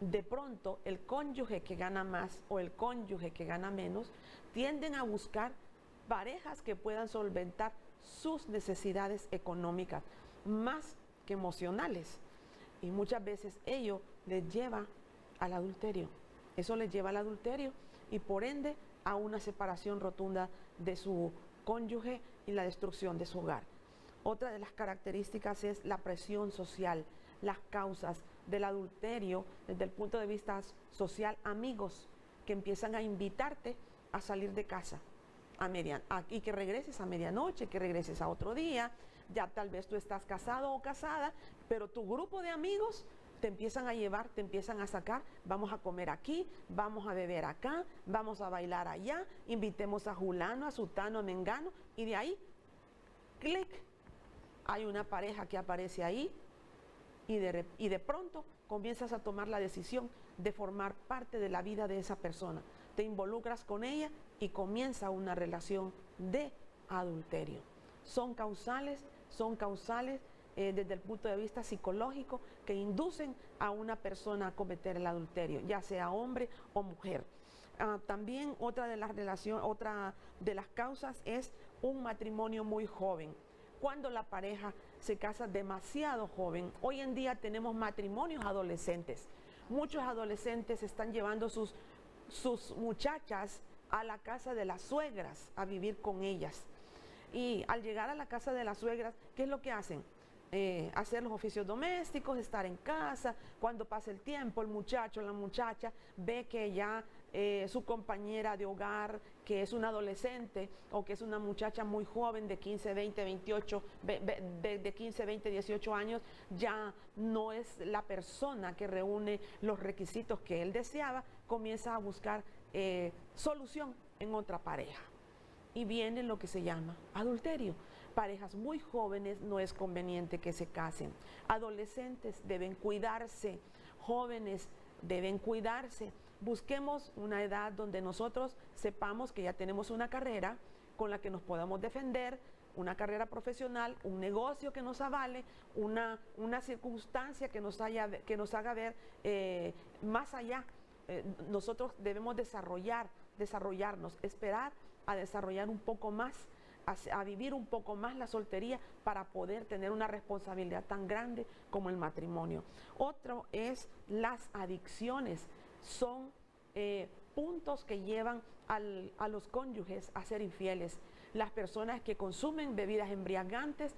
de pronto el cónyuge que gana más o el cónyuge que gana menos tienden a buscar parejas que puedan solventar sus necesidades económicas más que emocionales, y muchas veces ello les lleva al adulterio. Eso les lleva al adulterio y por ende a una separación rotunda de su cónyuge y la destrucción de su hogar. Otra de las características es la presión social, las causas del adulterio desde el punto de vista social, amigos que empiezan a invitarte a salir de casa y que regreses a medianoche, que regreses a otro día. Ya tal vez tú estás casado o casada, pero tu grupo de amigos te empiezan a llevar, te empiezan a sacar, vamos a comer aquí, vamos a beber acá, vamos a bailar allá, invitemos a Julano, a Sutano, a Mengano, y de ahí, clic, hay una pareja que aparece ahí y de pronto comienzas a tomar la decisión de formar parte de la vida de esa persona. Te involucras con ella y comienza una relación de adulterio. Son causales desde el punto de vista psicológico que inducen a una persona a cometer el adulterio, ya sea hombre o mujer. También otra de las causas es un matrimonio muy joven. Cuando la pareja se casa demasiado joven, hoy en día tenemos matrimonios adolescentes. Muchos adolescentes están llevando sus muchachas a la casa de las suegras a vivir con ellas. Y al llegar a la casa de las suegras, ¿qué es lo que hacen? Hacer los oficios domésticos, estar en casa. Cuando pasa el tiempo, el muchacho, la muchacha ve que ya su compañera de hogar, que es una adolescente o que es una muchacha muy joven de 15, 20, 28, de 15, 20, 18 años, ya no es la persona que reúne los requisitos que él deseaba, comienza a buscar solución en otra pareja. Y viene lo que se llama adulterio. Parejas muy jóvenes no es conveniente que se casen. Adolescentes deben cuidarse, jóvenes deben cuidarse. Busquemos una edad donde nosotros sepamos que ya tenemos una carrera con la que nos podamos defender, una carrera profesional, un negocio que nos avale, una circunstancia que nos haga ver más allá. Nosotros debemos desarrollarnos, esperar a desarrollar un poco más, a vivir un poco más la soltería para poder tener una responsabilidad tan grande como el matrimonio. Otro es las adicciones. Son puntos que llevan a los cónyuges a ser infieles. Las personas que consumen bebidas embriagantes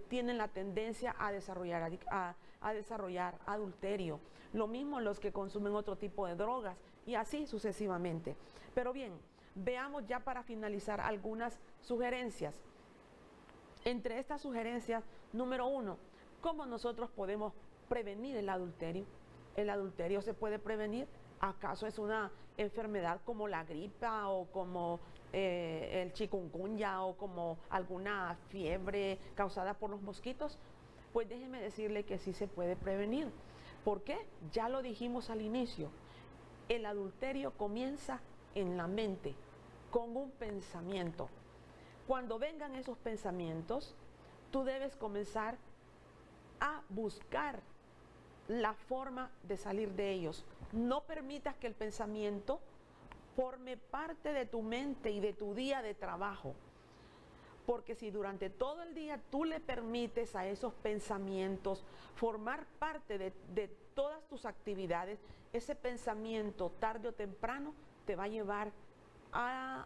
tienen la tendencia a desarrollar adulterio. Lo mismo los que consumen otro tipo de drogas y así sucesivamente. Pero bien, veamos ya para finalizar algunas sugerencias. Entre estas sugerencias, número 1, ¿cómo nosotros podemos prevenir el adulterio? ¿El adulterio se puede prevenir? ¿Acaso es una enfermedad como la gripa o como el chikungunya o como alguna fiebre causada por los mosquitos? Pues déjeme decirle que sí se puede prevenir. ¿Por qué? Ya lo dijimos al inicio. El adulterio comienza en la mente, con un pensamiento. Cuando vengan esos pensamientos, tú debes comenzar a buscar la forma de salir de ellos. No permitas que el pensamiento forme parte de tu mente y de tu día de trabajo. Porque si durante todo el día tú le permites a esos pensamientos formar parte de todas tus actividades, ese pensamiento tarde o temprano te va a llevar a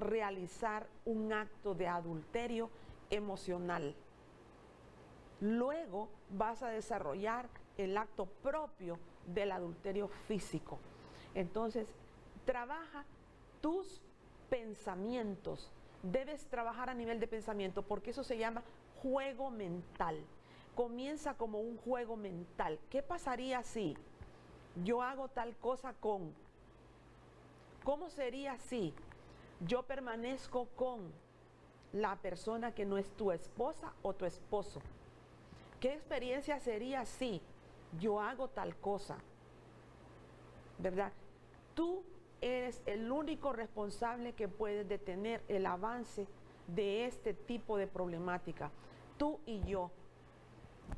realizar un acto de adulterio emocional. Luego vas a desarrollar el acto propio del adulterio físico. Entonces, trabaja tus pensamientos. Debes trabajar a nivel de pensamiento porque eso se llama juego mental. Comienza como un juego mental. ¿Qué pasaría si yo hago tal cosa con? ¿Cómo sería si yo permanezco con la persona que no es tu esposa o tu esposo? ¿Qué experiencia sería si yo hago tal cosa? ¿Verdad? Tú eres el único responsable que puede detener el avance de este tipo de problemática. Tú y yo.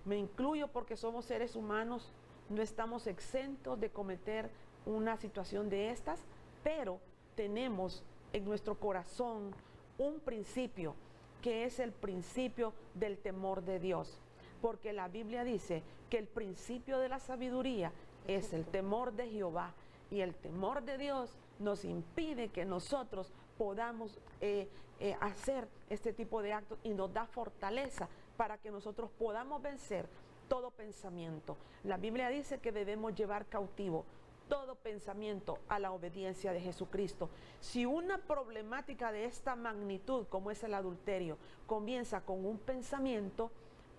Me incluyo porque somos seres humanos, no estamos exentos de cometer una situación de estas, pero tenemos en nuestro corazón un principio, que es el principio del temor de Dios. Porque la Biblia dice que el principio de la sabiduría es el temor de Jehová, y el temor de Dios nos impide que nosotros podamos hacer este tipo de actos y nos da fortaleza para que nosotros podamos vencer todo pensamiento. La Biblia dice que debemos llevar cautivo todo pensamiento a la obediencia de Jesucristo. Si una problemática de esta magnitud como es el adulterio comienza con un pensamiento,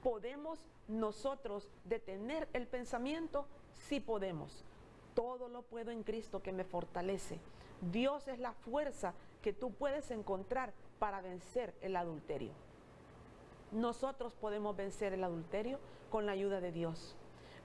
¿podemos nosotros detener el pensamiento? Sí podemos. Todo lo puedo en Cristo que me fortalece. Dios es la fuerza que tú puedes encontrar para vencer el adulterio. Nosotros podemos vencer el adulterio con la ayuda de Dios.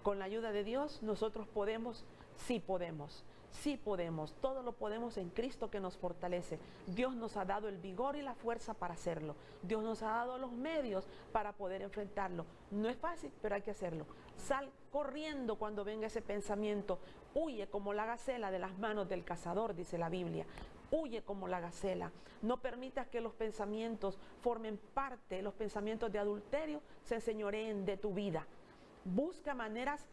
Con la ayuda de Dios nosotros podemos, sí podemos. Sí podemos, todo lo podemos en Cristo que nos fortalece. Dios nos ha dado el vigor y la fuerza para hacerlo. Dios nos ha dado los medios para poder enfrentarlo. No es fácil, pero hay que hacerlo. Sal corriendo cuando venga ese pensamiento. Huye como la gacela de las manos del cazador, dice la Biblia. Huye como la gacela. No permitas que los pensamientos formen parte, los pensamientos de adulterio se enseñoreen de tu vida. Busca maneras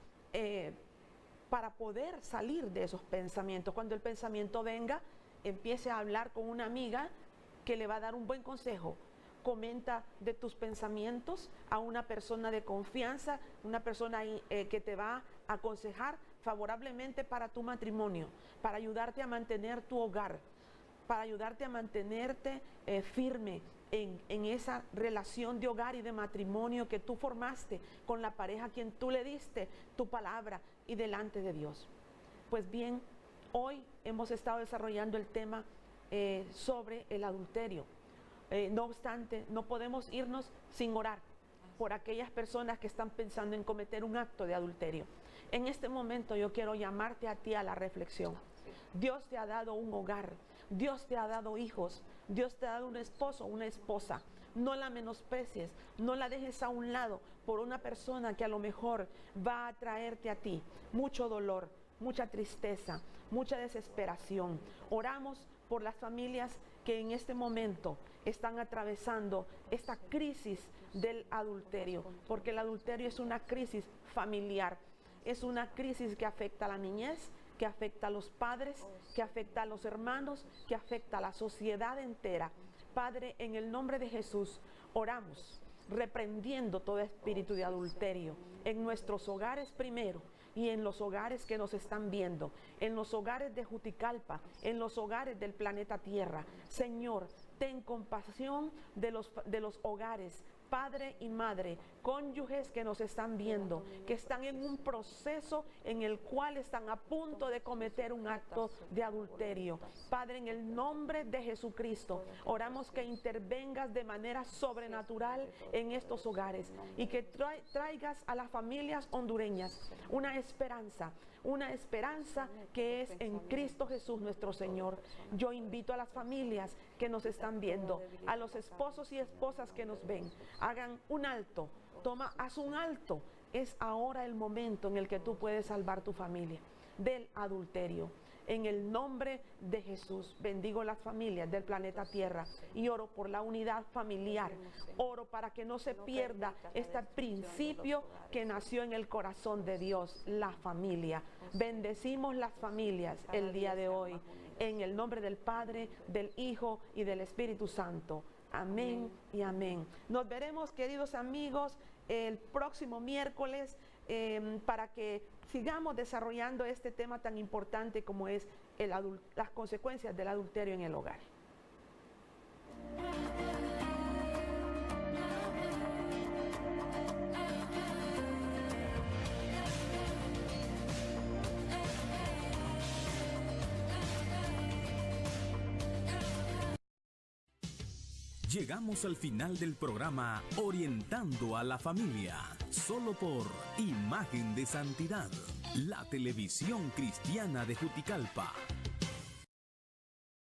para poder salir de esos pensamientos. Cuando el pensamiento venga, empiece a hablar con una amiga que le va a dar un buen consejo. Comenta de tus pensamientos a una persona de confianza, una persona que te va a aconsejar favorablemente para tu matrimonio, para ayudarte a mantener tu hogar, para ayudarte a mantenerte firme en esa relación de hogar y de matrimonio que tú formaste con la pareja a quien tú le diste tu palabra y delante de Dios. Pues bien, hoy hemos estado desarrollando el tema sobre el adulterio. No obstante, no podemos irnos sin orar por aquellas personas que están pensando en cometer un acto de adulterio. En este momento yo quiero llamarte a ti a la reflexión. Dios te ha dado un hogar, Dios te ha dado hijos, Dios te ha dado un esposo, una esposa. no la menosprecies, no la dejes a un lado por una persona que a lo mejor va a traerte a ti mucho dolor, mucha tristeza, mucha desesperación. Oramos por las familias que en este momento están atravesando esta crisis del adulterio, porque el adulterio es una crisis familiar, es una crisis que afecta a la niñez, que afecta a los padres, que afecta a los hermanos, que afecta a la sociedad entera. Padre, en el nombre de Jesús, oramos, reprendiendo todo espíritu de adulterio en nuestros hogares primero, y en los hogares que nos están viendo, en los hogares de Juticalpa, en los hogares del planeta Tierra. Señor, ten compasión de los hogares, padre y madre, cónyuges que nos están viendo, que están en un proceso en el cual están a punto de cometer un acto de adulterio. Padre, en el nombre de Jesucristo, oramos que intervengas de manera sobrenatural en estos hogares y que traigas a las familias hondureñas una esperanza que es en Cristo Jesús nuestro Señor. Yo invito a las familias que nos están viendo, a los esposos y esposas que nos ven, hagan un alto, haz un alto. Es ahora el momento en el que tú puedes salvar tu familia del adulterio. En el nombre de Jesús, bendigo las familias del planeta Tierra y oro por la unidad familiar. Oro para que no se pierda este principio que nació en el corazón de Dios, la familia. Bendecimos las familias el día de hoy, en el nombre del Padre, del Hijo y del Espíritu Santo. Amén y amén. Nos veremos, queridos amigos, el próximo miércoles para que sigamos desarrollando este tema tan importante como es las consecuencias del adulterio en el hogar. Llegamos al final del programa Orientando a la Familia, solo por Imagen de Santidad, la televisión cristiana de Juticalpa.